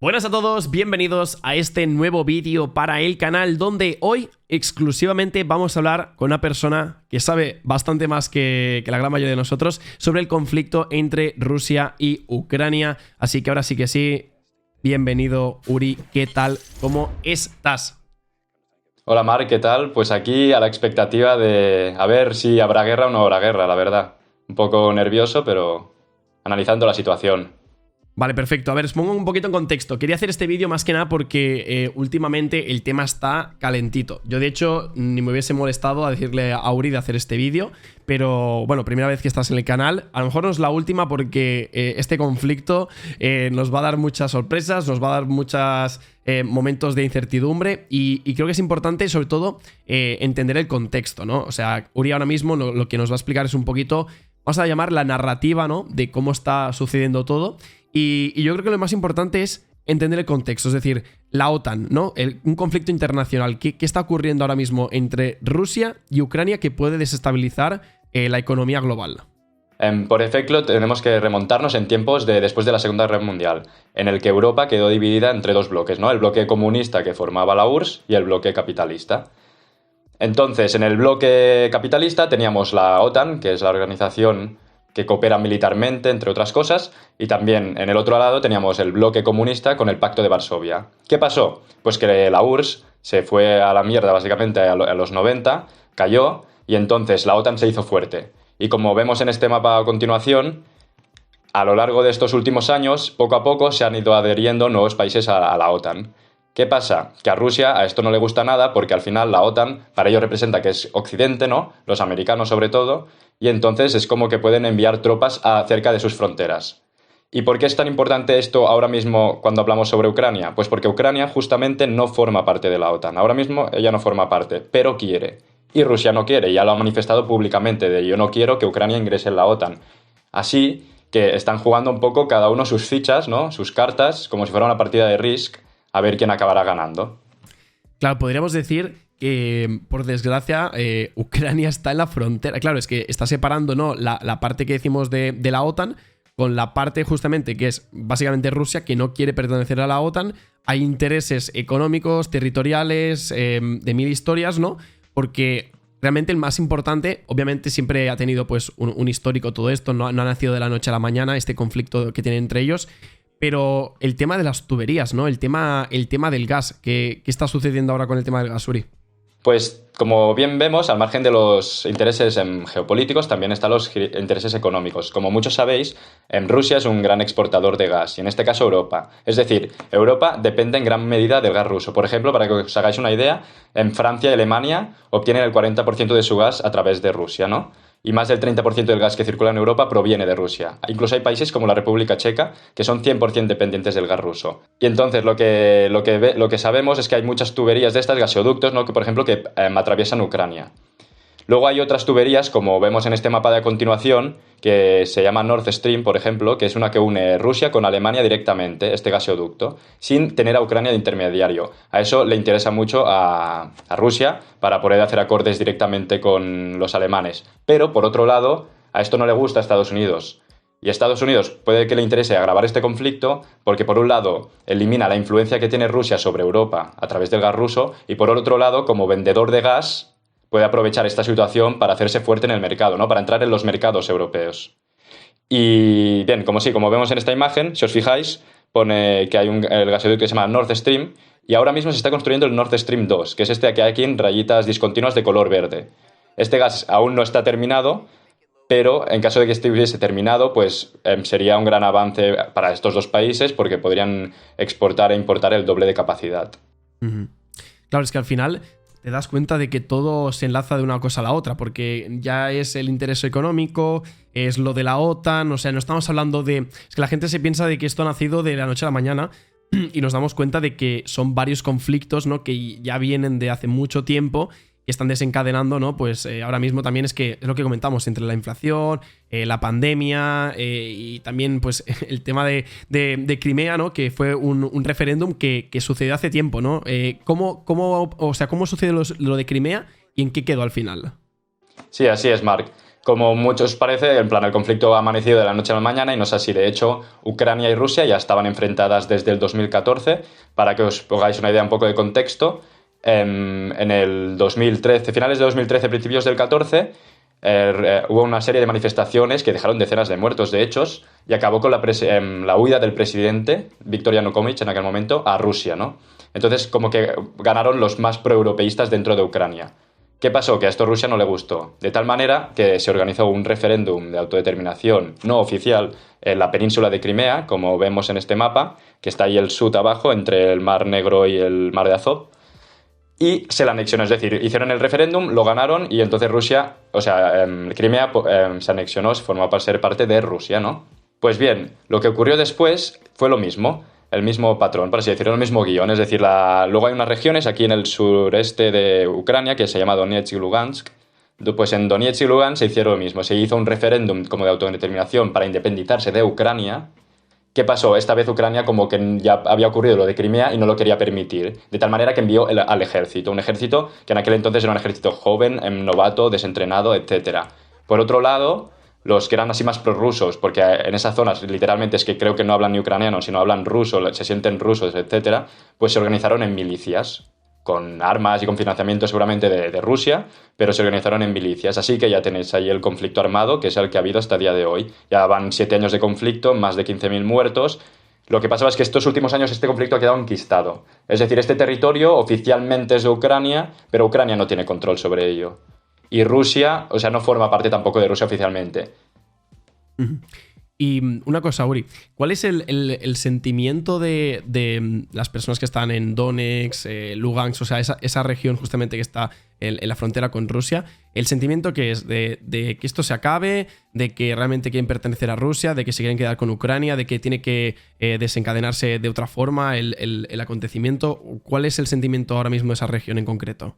Buenas a todos, bienvenidos a este nuevo vídeo para el canal donde hoy exclusivamente vamos a hablar con una persona que sabe bastante más que la gran mayoría de nosotros sobre el conflicto entre Rusia y Ucrania. Así que ahora sí que sí, bienvenido Uri, ¿qué tal? ¿Cómo estás? Hola Marc, ¿qué tal? Pues aquí a la expectativa de a ver si habrá guerra o no habrá guerra, la verdad. Un poco nervioso, pero analizando la situación. Vale, perfecto. A ver, os pongo un poquito en contexto. Quería hacer este vídeo más que nada porque últimamente el tema está calentito. Yo, de hecho, ni me hubiese molestado a decirle a Uri de hacer este vídeo, pero bueno, primera vez que estás en el canal. A lo mejor no es la última porque este conflicto nos va a dar muchas sorpresas, nos va a dar muchos momentos de incertidumbre y creo que es importante, sobre todo, entender el contexto, ¿no? O sea, Uri ahora mismo lo que nos va a explicar es un poquito, vamos a llamar la narrativa, ¿no? De cómo está sucediendo todo. Y yo creo que lo más importante es entender el contexto, es decir, la OTAN, ¿no? Un conflicto internacional. ¿Qué está ocurriendo ahora mismo entre Rusia y Ucrania que puede desestabilizar la economía global? Por ejemplo, tenemos que remontarnos en tiempos de después de la Segunda Guerra Mundial, en el que Europa quedó dividida entre dos bloques, ¿no? El bloque comunista que formaba la URSS y el bloque capitalista. Entonces, en el bloque capitalista teníamos la OTAN, que es la organización que coopera militarmente, entre otras cosas, y también en el otro lado teníamos el bloque comunista con el Pacto de Varsovia. ¿Qué pasó? Pues que la URSS se fue a la mierda básicamente a los 90, cayó, y entonces la OTAN se hizo fuerte. Y como vemos en este mapa a continuación, a lo largo de estos últimos años, poco a poco se han ido adheriendo nuevos países a la OTAN. ¿Qué pasa? Que a Rusia a esto no le gusta nada porque al final la OTAN para ellos representa que es Occidente, ¿no? Los americanos sobre todo, y entonces es como que pueden enviar tropas cerca de sus fronteras. ¿Y por qué es tan importante esto ahora mismo cuando hablamos sobre Ucrania? Pues porque Ucrania justamente no forma parte de la OTAN. Ahora mismo ella no forma parte, pero quiere. Y Rusia no quiere, ya lo ha manifestado públicamente, de yo no quiero que Ucrania ingrese en la OTAN. Así que están jugando un poco cada uno sus fichas, ¿no? Sus cartas, como si fuera una partida de Risk, a ver quién acabará ganando. Claro, podríamos decir que, por desgracia, Ucrania está en la frontera. Claro, es que está separando, ¿no? la parte que decimos de la OTAN con la parte justamente que es básicamente Rusia, que no quiere pertenecer a la OTAN. Hay intereses económicos, territoriales, de mil historias, ¿no? Porque realmente el más importante, obviamente siempre ha tenido pues un histórico todo esto, no ha nacido de la noche a la mañana este conflicto que tienen entre ellos. Pero el tema de las tuberías, ¿no? El tema del gas. ¿Qué está sucediendo ahora con el tema del gas, Uri? Pues como bien vemos, al margen de los intereses geopolíticos, también están los intereses económicos. Como muchos sabéis, Rusia es un gran exportador de gas, y en este caso Europa. Es decir, Europa depende en gran medida del gas ruso. Por ejemplo, para que os hagáis una idea, en Francia y Alemania obtienen el 40% de su gas a través de Rusia, ¿no? Y más del 30% del gas que circula en Europa proviene de Rusia. Incluso hay países como la República Checa que son 100% dependientes del gas ruso. Y entonces lo que sabemos es que hay muchas tuberías de estas, gasoductos, ¿no? Que por ejemplo que atraviesan Ucrania. Luego hay otras tuberías, como vemos en este mapa de a continuación, que se llama Nord Stream, por ejemplo, que es una que une Rusia con Alemania directamente, este gasoducto, sin tener a Ucrania de intermediario. A eso le interesa mucho a Rusia para poder hacer acordes directamente con los alemanes. Pero, por otro lado, a esto no le gusta a Estados Unidos. Y a Estados Unidos puede que le interese agravar este conflicto porque, por un lado, elimina la influencia que tiene Rusia sobre Europa a través del gas ruso y, por otro lado, como vendedor de gas, puede aprovechar esta situación para hacerse fuerte en el mercado, ¿no? Para entrar en los mercados europeos. Y bien, como vemos en esta imagen, si os fijáis, pone que hay el gasoducto que se llama Nord Stream y ahora mismo se está construyendo el Nord Stream 2, que es este que hay aquí en rayitas discontinuas de color verde. Este gas aún no está terminado, pero en caso de que estuviese terminado, pues sería un gran avance para estos dos países porque podrían exportar e importar el doble de capacidad. Claro, es que al final te das cuenta de que todo se enlaza de una cosa a la otra, porque ya es el interés económico, es lo de la OTAN, o sea, no estamos hablando de... Es que la gente se piensa de que esto ha nacido de la noche a la mañana y nos damos cuenta de que son varios conflictos, ¿no? Que ya vienen de hace mucho tiempo y están desencadenando, ¿no? Pues ahora mismo también es lo que comentamos, entre la inflación, la pandemia y también pues el tema de Crimea, ¿no? Que fue un referéndum que sucedió hace tiempo, ¿no? ¿Cómo sucedió lo de Crimea y en qué quedó al final? Sí, así es, Marc. como muchos parece, en plan, el conflicto ha amanecido de la noche a la mañana y no es así. De hecho, Ucrania y Rusia ya estaban enfrentadas desde el 2014. Para que os pongáis una idea un poco de contexto, en el 2013, finales de 2013, principios del 14, hubo una serie de manifestaciones que dejaron decenas de muertos, de hechos, y acabó con la huida del presidente, Viktor Yanukovych, en aquel momento, a Rusia, ¿no? Entonces, como que ganaron los más proeuropeístas dentro de Ucrania. ¿Qué pasó? Que a esto Rusia no le gustó. De tal manera que se organizó un referéndum de autodeterminación no oficial en la península de Crimea, como vemos en este mapa, que está ahí el sud abajo, entre el Mar Negro y el Mar de Azov, y se la anexionó. Es decir, hicieron el referéndum, lo ganaron y entonces Rusia, o sea, Crimea se anexionó, se formó para ser parte de Rusia, ¿no? Pues bien, lo que ocurrió después fue lo mismo. El mismo patrón, por así decirlo, el mismo guión. Es decir, luego hay unas regiones aquí en el sureste de Ucrania que se llama Donetsk y Lugansk. Pues en Donetsk y Lugansk se hicieron lo mismo. Se hizo un referéndum como de autodeterminación para independizarse de Ucrania. ¿Qué pasó? Esta vez Ucrania como que ya había ocurrido lo de Crimea y no lo quería permitir. De tal manera que envió al ejército. Un ejército que en aquel entonces era un ejército joven, novato, desentrenado, etc. Por otro lado, los que eran así más prorrusos, porque en esas zonas literalmente es que creo que no hablan ni ucraniano, sino hablan ruso, se sienten rusos, etcétera, pues se organizaron en milicias, con armas y con financiamiento seguramente de Rusia, pero se organizaron en milicias. Así que ya tenéis ahí el conflicto armado, que es el que ha habido hasta el día de hoy. Ya van 7 años de conflicto, más de 15.000 muertos. Lo que pasaba es que estos últimos años este conflicto ha quedado enquistado. Es decir, este territorio oficialmente es de Ucrania, pero Ucrania no tiene control sobre ello. Y Rusia, o sea, no forma parte tampoco de Rusia oficialmente. Y una cosa, Uri, ¿cuál es el sentimiento de las personas que están en Donetsk, Lugansk, o sea, esa región justamente que está en la frontera con Rusia? El sentimiento que es de que esto se acabe, de que realmente quieren pertenecer a Rusia, de que se quieren quedar con Ucrania, de que tiene que desencadenarse de otra forma el acontecimiento. ¿Cuál es el sentimiento ahora mismo de esa región en concreto?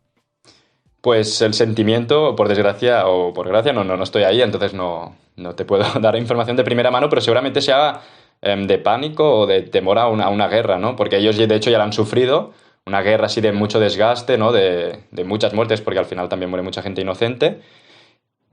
Pues el sentimiento, por desgracia o por gracia, no estoy ahí, entonces no te puedo dar información de primera mano, pero seguramente sea de pánico o de temor a una guerra, ¿no? Porque ellos de hecho ya la han sufrido, una guerra así de mucho desgaste, ¿no? De muchas muertes, porque al final también muere mucha gente inocente.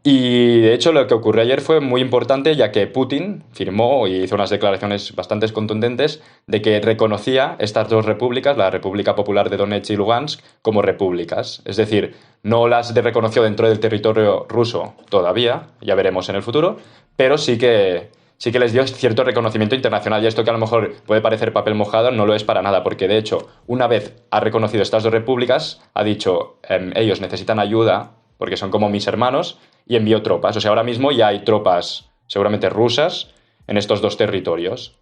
Y de hecho lo que ocurrió ayer fue muy importante, ya que Putin firmó y hizo unas declaraciones bastante contundentes de que reconocía estas dos repúblicas, la República Popular de Donetsk y Lugansk, como repúblicas. Es decir, no las reconoció dentro del territorio ruso todavía, ya veremos en el futuro, pero sí que les dio cierto reconocimiento internacional. Y esto, que a lo mejor puede parecer papel mojado, no lo es para nada, porque de hecho, una vez ha reconocido estas dos repúblicas, ha dicho, ellos necesitan ayuda, porque son como mis hermanos, y envió tropas. O sea, ahora mismo ya hay tropas seguramente rusas en estos dos territorios.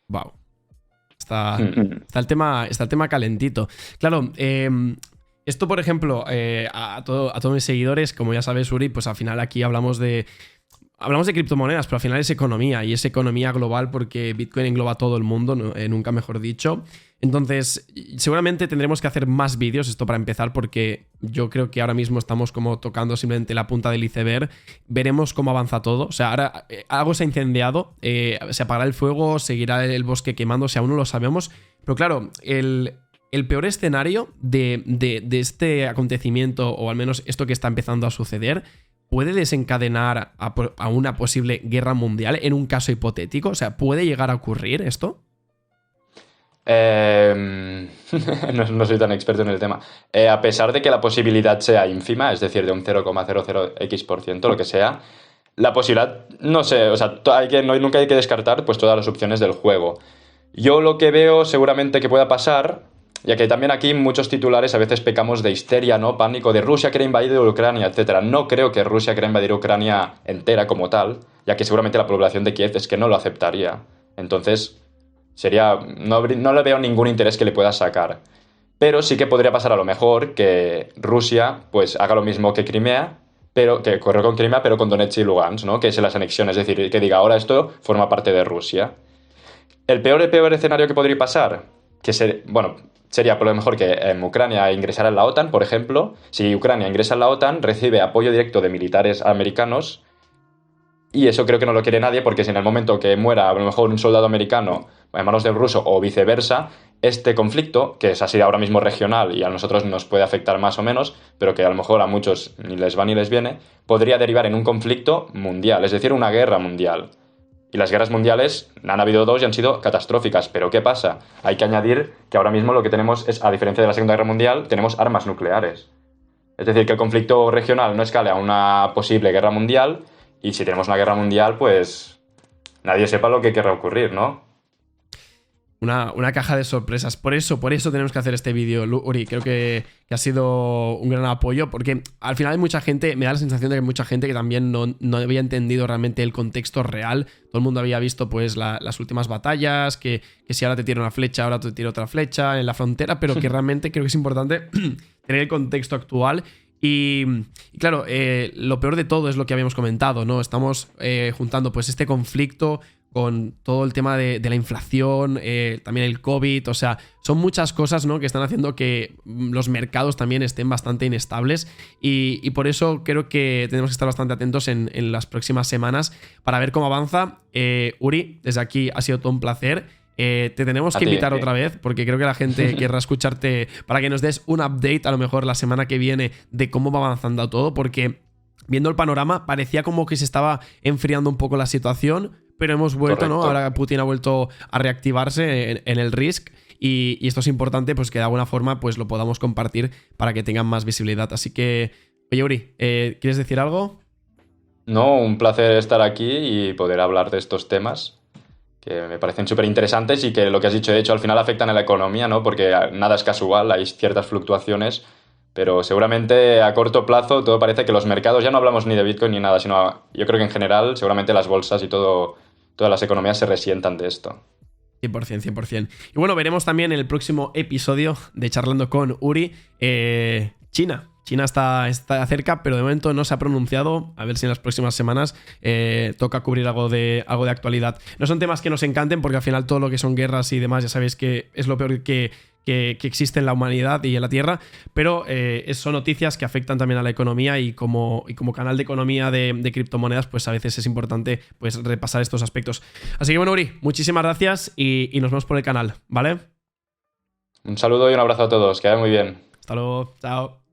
Wow. Está el tema calentito. Claro, esto, por ejemplo, a todos mis seguidores, como ya sabes, Uri, pues al final aquí hablamos de criptomonedas, pero al final es economía, y es economía global porque Bitcoin engloba a todo el mundo, nunca mejor dicho. Entonces, seguramente tendremos que hacer más vídeos, esto para empezar, porque yo creo que ahora mismo estamos como tocando simplemente la punta del iceberg. Veremos cómo avanza todo. O sea, ahora algo se ha incendiado, se apagará el fuego, seguirá el bosque quemándose, aún no lo sabemos. Pero claro, el peor escenario de este acontecimiento, o al menos esto que está empezando a suceder, ¿puede desencadenar a una posible guerra mundial en un caso hipotético? O sea, ¿puede llegar a ocurrir esto? No soy tan experto en el tema. A pesar de que la posibilidad sea ínfima, es decir, de un 0,00x%, lo que sea, la posibilidad, no sé, o sea, nunca hay que descartar pues todas las opciones del juego. Yo lo que veo seguramente que pueda pasar, ya que también aquí muchos titulares a veces pecamos de histeria, ¿no? Pánico, de Rusia quiere invadir Ucrania, etc. No creo que Rusia quiera invadir Ucrania entera como tal, ya que seguramente la población de Kiev es que no lo aceptaría. Entonces, no le veo ningún interés que le pueda sacar. Pero sí que podría pasar a lo mejor que Rusia pues haga lo mismo que Crimea, pero que ocurrió con Crimea, pero con Donetsk y Lugansk, ¿no? Que es las anexiones, es decir, que diga ahora esto forma parte de Rusia. El peor escenario que podría pasar, sería por lo mejor que Ucrania ingresara en la OTAN, por ejemplo. Si Ucrania ingresa en la OTAN, recibe apoyo directo de militares americanos, y eso creo que no lo quiere nadie, porque si en el momento que muera a lo mejor un soldado americano en manos del ruso o viceversa, este conflicto, que es así ahora mismo regional y a nosotros nos puede afectar más o menos, pero que a lo mejor a muchos ni les va ni les viene, podría derivar en un conflicto mundial, es decir, una guerra mundial. Y las guerras mundiales han habido 2 y han sido catastróficas. Pero ¿qué pasa? Hay que añadir que ahora mismo lo que tenemos es, a diferencia de la Segunda Guerra Mundial, tenemos armas nucleares. Es decir, que el conflicto regional no escale a una posible guerra mundial, y si tenemos una guerra mundial, pues nadie sepa lo que querrá ocurrir, ¿no? Una caja de sorpresas. Por eso tenemos que hacer este vídeo, Uri. Creo que ha sido un gran apoyo, porque al final hay mucha gente, me da la sensación de que hay mucha gente que también no había entendido realmente el contexto real. Todo el mundo había visto pues las últimas batallas, que si ahora te tiro una flecha, ahora te tiro otra flecha en la frontera, pero que realmente creo que es importante tener el contexto actual. Y claro, lo peor de todo es lo que habíamos comentado, ¿no? Estamos juntando pues este conflicto con todo el tema de la inflación, también el COVID, o sea, son muchas cosas, ¿no?, que están haciendo que los mercados también estén bastante inestables, y por eso creo que tenemos que estar bastante atentos en las próximas semanas para ver cómo avanza. Uri, desde aquí ha sido todo un placer. Te tenemos que invitar otra vez, porque creo que la gente querrá escucharte para que nos des un update a lo mejor la semana que viene de cómo va avanzando todo, porque viendo el panorama parecía como que se estaba enfriando un poco la situación, pero hemos vuelto, ¿no? Ahora Putin ha vuelto a reactivarse en el Risk, y esto es importante, pues que de alguna forma pues lo podamos compartir para que tengan más visibilidad. Así que, oye, Uri, ¿quieres decir algo? No, un placer estar aquí y poder hablar de estos temas que me parecen súper interesantes, y que lo que has dicho, de hecho, al final afectan a la economía, ¿no? Porque nada es casual, hay ciertas fluctuaciones, pero seguramente a corto plazo todo parece que los mercados, ya no hablamos ni de Bitcoin ni nada, sino yo creo que en general seguramente las bolsas y todas las economías se resientan de esto. 100%, 100%. Y bueno, veremos también en el próximo episodio de Charlando con Uri, China. China está cerca, pero de momento no se ha pronunciado. A ver si en las próximas semanas toca cubrir algo de actualidad. No son temas que nos encanten, porque al final todo lo que son guerras y demás ya sabéis que es lo peor que existe en la humanidad y en la Tierra, pero son noticias que afectan también a la economía, y como canal de economía de criptomonedas, pues a veces es importante pues repasar estos aspectos. Así que bueno, Uri, muchísimas gracias, y nos vemos por el canal, ¿vale? Un saludo y un abrazo a todos, que vaya muy bien. Hasta luego, chao.